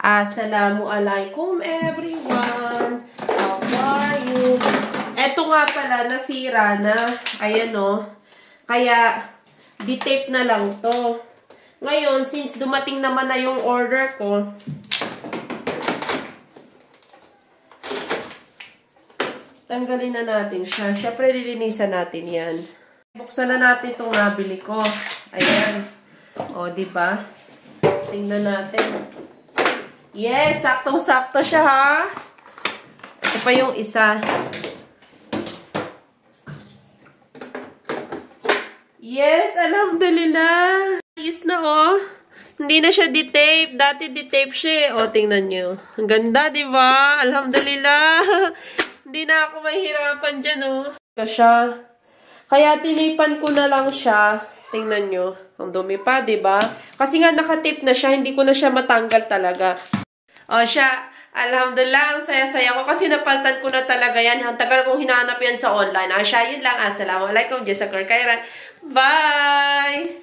Assalamualaikum everyone! How are you? Eto nga pala, nasira na. Ayan o. Kaya, di-tape na lang to. Ngayon, since dumating naman na yung order ko, tanggalin na natin siya. Siyempre, lilinisan natin yan. Buksan na natin itong nabili ko. Ayan. O, diba? Tingnan natin. Yes, saktong-sakto siya, ha? Ito pa yung isa. Yes, alhamdulillah. Ayos na, oh. Hindi na siya di-tape. Dati di-tape siya, eh. O, tingnan nyo. Ang ganda, diba? Alhamdulillah. Hindi na ako mahirapan dyan, oh. Ito siya. Kaya tinipan ko na lang siya. Tingnan nyo. Ang dumi pa, diba? Kasi nga nakatip na siya. Hindi ko na siya matanggal talaga. O siya, alhamdulillah, ang saya-saya ko kasi napaltan ko na talaga yan. Ang tagal kong hinahanap yan sa online. Siya, yun lang. Assalamualaikum. Diyos sa Kairan. Bye!